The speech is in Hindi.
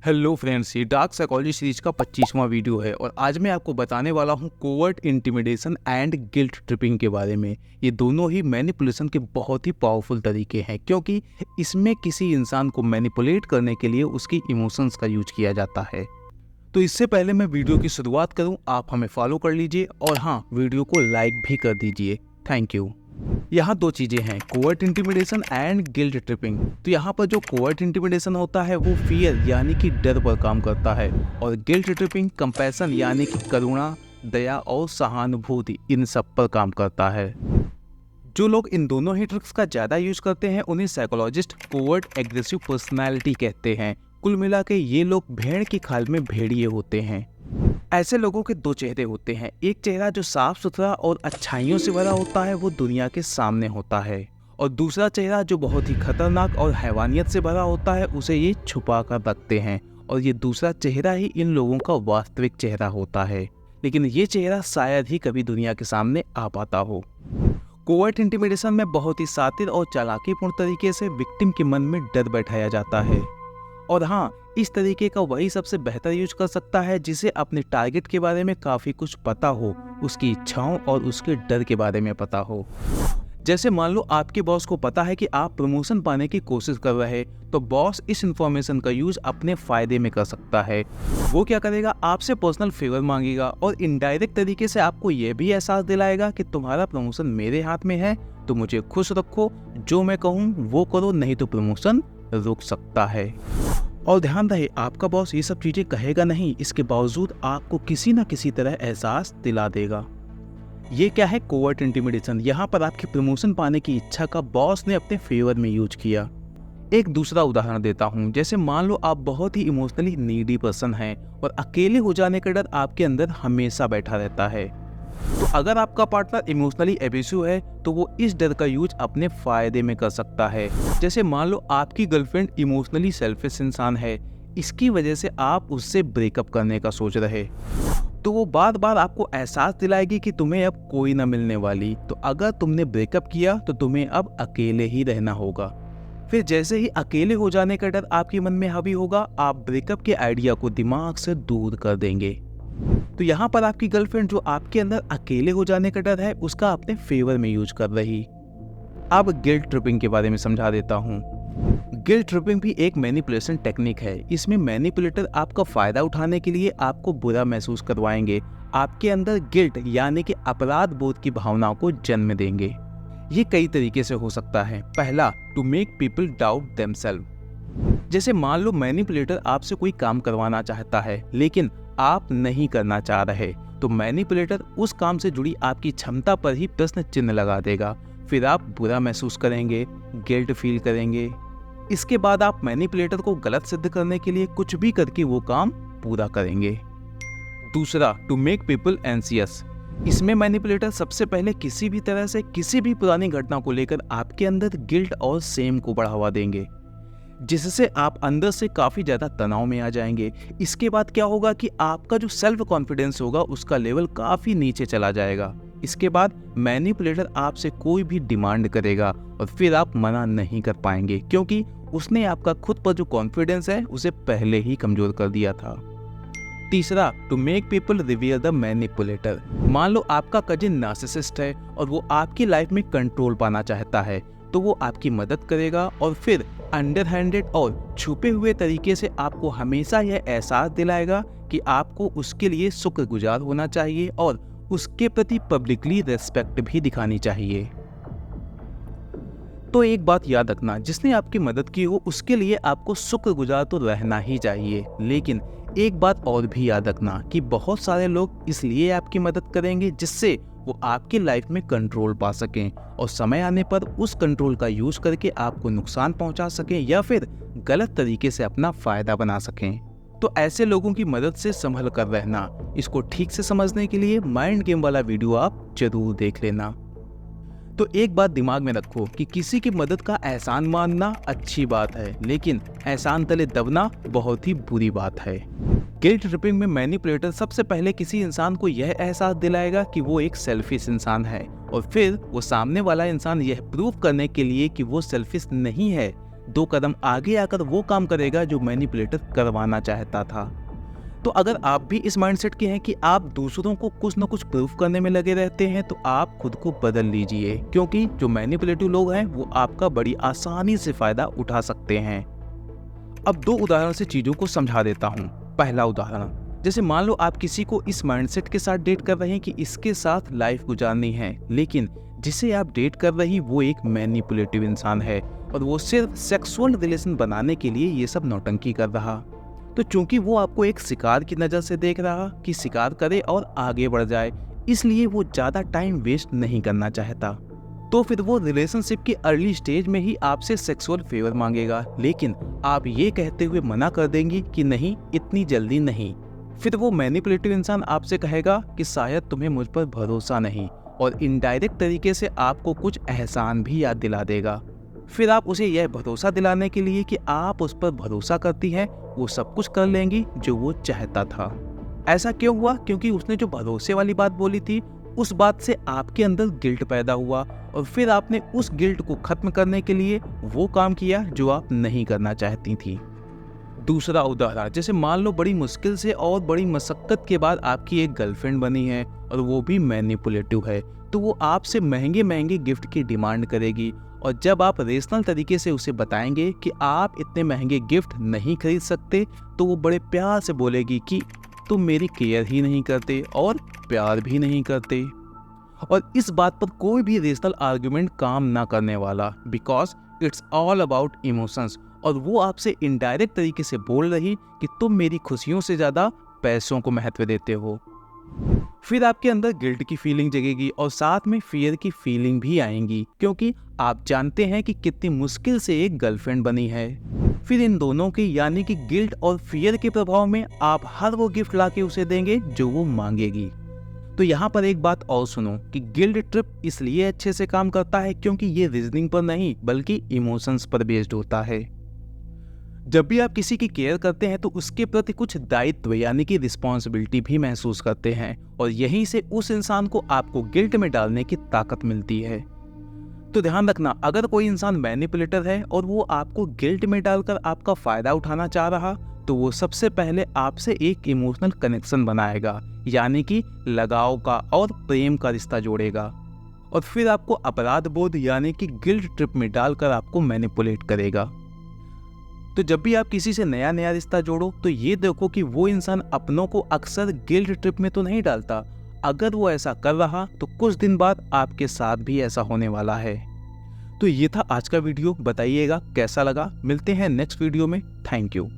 हेलो फ्रेंड्स, ये डार्क साइकोलॉजी सीरीज का 25वां वीडियो है और आज मैं आपको बताने वाला हूँ covert intimidation and guilt tripping के बारे में। ये दोनों ही मैनिपुलेशन के बहुत ही पावरफुल तरीके हैं क्योंकि इसमें किसी इंसान को मैनिपुलेट करने के लिए उसकी इमोशंस का यूज किया जाता है। तो इससे पहले मैं वीडियो की शुरुआत करूँ, आप हमें फॉलो कर लीजिए और हाँ, वीडियो को लाइक भी कर दीजिए। Thank you. यहाँ दो चीजें हैं, covert intimidation and guilt tripping. तो यहाँ पर जो कोवर्ट इंटिमिडेशन होता है वो फियर यानी कि डर पर काम करता है और गिल्ट ट्रिपिंग कंपैशन यानी कि करुणा, दया और सहानुभूति इन सब पर काम करता है। जो लोग इन दोनों ही ट्रिक्स का ज्यादा यूज करते हैं उन्हें साइकोलॉजिस्ट कोवर्ट एग्रेसिव पर्सनैलिटी कहते हैं। कुल मिला के ये लोग भेड़ की खाल में भेड़िए होते हैं। ऐसे लोगों के दो चेहरे होते हैं, एक चेहरा जो साफ सुथरा और अच्छाइयों से भरा होता है वो दुनिया के सामने होता है, और दूसरा चेहरा जो बहुत ही खतरनाक और हैवानियत से भरा होता है उसे ये छुपा कर रखते हैं, और ये दूसरा चेहरा ही इन लोगों का वास्तविक चेहरा होता है, लेकिन ये चेहरा शायद ही कभी दुनिया के सामने आ पाता हो। कोवर्ट इंटिमिडेशन में बहुत ही शातिर और चालाकीपूर्ण तरीके से विक्टिम के मन में डर बैठाया जाता है, और हाँ, इस तरीके का वही सबसे बेहतर यूज कर सकता है जिसे अपने टारगेट के बारे में काफी कुछ पता हो, उसकी इच्छाओं और उसके डर के बारे में पता हो। जैसे मान लो आपके बॉस को पता है कि आप प्रमोशन पाने की कोशिश कर रहे हैं, तो बॉस इस इंफॉर्मेशन का यूज अपने फायदे में कर सकता है। वो क्या करेगा, आपसे पर्सनल फेवर मांगेगा और इनडायरेक्ट तरीके से आपको यह भी एहसास दिलाएगा कि तुम्हारा प्रमोशन मेरे हाथ में है, तो मुझे खुश रखो, जो मैं कहूँ वो करो, नहीं तो प्रमोशन रुक सकता है। और ध्यान रहे, आपका बॉस ये सब चीजें कहेगा नहीं, इसके बावजूद आपको किसी न किसी तरह एहसास दिला देगा। ये क्या है, कोवर्ट इंटिमिडेशन। यहाँ पर आपकी प्रमोशन पाने की इच्छा का बॉस ने अपने फेवर में यूज किया। एक दूसरा उदाहरण देता हूँ, जैसे मान लो आप बहुत ही इमोशनली नीडी पर्सन हैं और अकेले हो जाने का डर आपके अंदर हमेशा बैठा रहता है। तो अगर आपका पार्टनर इमोशनली एब्यूसिव है तो वो इस डर का यूज अपने फायदे में कर सकता है। जैसे मान लो आपकी गर्लफ्रेंड इमोशनली सेल्फिश इंसान है, इसकी वजह से आप उससे ब्रेकअप करने का सोच रहे, तो वो बार बार आपको एहसास दिलाएगी कि तुम्हें अब कोई ना मिलने वाली, तो अगर तुमने ब्रेकअप किया तो तुम्हें अब अकेले ही रहना होगा। फिर जैसे ही अकेले हो जाने का डर आपके मन में हावी होगा, आप ब्रेकअप के आइडिया को दिमाग से दूर कर देंगे। तो यहाँ पर आपकी गर्लफ्रेंड जो आपके अंदर अकेले हो जाने का डर है उसका अपने फेवर में यूज कर रही। अब गिल्ट ट्रिपिंग के बारे में समझा देता हूँ। गिल्ट ट्रिपिंग भी एक मैनिपुलेशन टेक्निक है। इसमें मैनिपुलेटर आपका फायदा उठाने के लिए आपको बुरा महसूस करवाएंगे, आपके अंदर गिल्ट यानी कि अपराध बोध की भावनाओं को जन्म देंगे। ये कई तरीके से हो सकता है। पहला, to make people doubt themselves. जैसे मान लो मैनिपुलेटर आपसे कोई काम करवाना चाहता है लेकिन आप नहीं करना चाह रहे, तो मैनिपुलेटर उस काम से जुड़ी आपकी क्षमता पर ही प्रश्न चिन्ह लगा देगा। फिर आप बुरा महसूस करेंगे, गिल्ट फील करेंगे। इसके बाद आप मैनिपुलेटर को गलत सिद्ध करने के लिए कुछ भी करके वो काम पूरा करेंगे। दूसरा, टू मेक पीपल एंसियस। इसमें मैनिपुलेटर सबसे पहले किसी भी तरह से किसी भी पुरानी घटना को लेकर आपके अंदर गिल्ट और सेम को बढ़ावा देंगे, जिससे आप अंदर से काफी ज्यादा तनाव में आ जाएंगे। इसके बाद क्या होगा कि आपका जो सेल्फ कॉन्फिडेंस होगा उसका लेवल काफी नीचे चला जाएगा। इसके बाद मैनिपुलेटर आपसे कोई भी डिमांड करेगा और फिर आप मना नहीं कर पाएंगे क्योंकि उसने आपका खुद पर जो कॉन्फिडेंस है उसे पहले ही कमजोर कर दिया था। तीसरा, to make people revere the manipulator. मान लो आपका कजिन नार्सिसिस्ट है और वो आपकी लाइफ में कंट्रोल पाना चाहता है, तो वो आपकी मदद करेगा और फिर अंडरहैंडेड और छुपे हुए तरीके से आपको हमेशा यह एहसास दिलाएगा कि आपको उसके लिए शुक्रगुजार होना चाहिए और उसके प्रति पब्लिकली रेस्पेक्ट भी दिखानी चाहिए। तो एक बात याद रखना, जिसने आपकी मदद की हो उसके लिए आपको शुक्रगुजार तो रहना ही चाहिए, लेकिन एक बात और भी याद रखना कि बहुत सारे लोग इसलिए आपकी मदद करेंगे जिससे वो आपकी लाइफ में कंट्रोल पा सकें और समय आने पर उस कंट्रोल का यूज करके आपको नुकसान पहुंचा सकें या फिर गलत तरीके से अपना फायदा बना सकें। तो ऐसे लोगों की मदद से संभल कर रहना। इसको ठीक से समझने के लिए माइंड गेम वाला वीडियो आप जरूर देख लेना। तो एक बात दिमाग में रखो कि किसी की मदद का एहसान मानना अच्छी बात है, लेकिन एहसान तले दबना बहुत ही बुरी बात है। गिल्ट ट्रिपिंग में मैनिपुलेटर सबसे पहले किसी इंसान को यह एहसास दिलाएगा कि वो एक सेल्फिश इंसान है और फिर वो सामने वाला इंसान यह प्रूव करने के लिए कि वो सेल्फिश नहीं है, 2 कदम आगे आकर वो काम करेगा जो मैनिपुलेटर करवाना चाहता था। तो अगर आप भी इस माइंडसेट के हैं कि आप दूसरों को कुछ न कुछ प्रूफ करने में लगे रहते हैं, तो आप खुद को बदल लीजिए, क्योंकि जो मैनिपुलेटिव लोग हैं वो आपका बड़ी आसानी से फायदा उठा सकते हैं। अब 2 उदाहरण से चीजों को समझा देता हूँ। पहला उदाहरण, जैसे मान लो आप किसी को इस माइंडसेट के साथ डेट कर रहे हैं कि इसके साथ लाइफ गुजारनी है, लेकिन जिसे आप डेट कर रही वो एक मैनिपुलेटिव इंसान है और वो सिर्फ सेक्सुअल रिलेशन बनाने के लिए ये सब नौटंकी कर रहा। तो चूंकि वो आपको एक शिकार की नज़र से देख रहा कि शिकार करे और आगे बढ़ जाए, इसलिए वो ज़्यादा टाइम वेस्ट नहीं करना चाहता। तो फिर वो रिलेशनशिप की अर्ली स्टेज में ही आपसे सेक्सुअल फेवर मांगेगा, लेकिन आप ये कहते हुए मना कर देंगी कि नहीं, इतनी जल्दी नहीं। फिर वो मैनिपुलेटिव इंसान आपसे कहेगा कि शायद तुम्हें मुझ पर भरोसा नहीं, और इनडायरेक्ट तरीके से आपको कुछ एहसान भी याद दिला देगा। फिर आप उसे यह भरोसा दिलाने के लिए कि आप उस पर भरोसा करती हैं, वो सब कुछ कर लेंगी जो वो चाहता था। ऐसा क्यों हुआ? क्योंकि उसने जो भरोसे वाली बात बोली थी, उस बात से आपके अंदर गिल्ट पैदा हुआ और फिर आपने उस गिल्ट को खत्म करने के लिए वो काम किया जो आप नहीं करना चाहती थी। दूसरा उदाहरण, जैसे मान लो बड़ी मुश्किल से और बड़ी मशक्कत के बाद आपकी एक गर्लफ्रेंड बनी है और वो भी मैनिपुलेटिव है, तो वो आपसे महंगे महंगे गिफ्ट की डिमांड करेगी, और जब आप रेशनल तरीके से उसे बताएंगे कि आप इतने महंगे गिफ्ट नहीं खरीद सकते, तो वो बड़े प्यार से बोलेगी कि तुम मेरी केयर ही नहीं करते और प्यार भी नहीं करते। और इस बात पर कोई भी रेशनल आर्गुमेंट काम ना करने वाला, because it's all about emotions. और वो आपसे इनडायरेक्ट तरीके से बोल रही कि तुम मेरी खुशियों से ज़्यादा पैसों को महत्व देते हो। फिर आपके अंदर गिल्ट की फीलिंग जगेगी और साथ में फियर की फीलिंग भी आएंगी, क्योंकि आप जानते हैं कि कितनी मुश्किल से एक गर्लफ्रेंड बनी है। फिर इन दोनों के यानी कि गिल्ट और फियर के प्रभाव में आप हर वो गिफ्ट लाके उसे देंगे जो वो मांगेगी। तो यहाँ पर एक बात और सुनो कि गिल्ट ट्रिप इसलिए अच्छे से काम करता है क्योंकि ये रीजनिंग पर नहीं बल्कि इमोशंस पर बेस्ड होता है। जब भी आप किसी की केयर करते हैं तो उसके प्रति कुछ दायित्व यानी कि रिस्पॉन्सिबिलिटी भी महसूस करते हैं, और यहीं से उस इंसान को आपको गिल्ट में डालने की ताकत मिलती है। तो ध्यान रखना, अगर कोई इंसान मैनिपुलेटर है और वो आपको गिल्ट में डालकर आपका फायदा उठाना चाह रहा, तो वो सबसे पहले आपसे एक इमोशनल कनेक्शन बनाएगा, यानी कि लगाव का और प्रेम का रिश्ता जोड़ेगा, और फिर आपको अपराध बोध यानी कि गिल्ट ट्रिप में डालकर आपको मैनिपुलेट करेगा। तो जब भी आप किसी से नया नया रिश्ता जोड़ो तो ये देखो कि वो इंसान अपनों को अक्सर गिल्ट ट्रिप में तो नहीं डालता। अगर वो ऐसा कर रहा तो कुछ दिन बाद आपके साथ भी ऐसा होने वाला है। तो ये था आज का वीडियो, बताइएगा कैसा लगा। मिलते हैं नेक्स्ट वीडियो में। Thank you.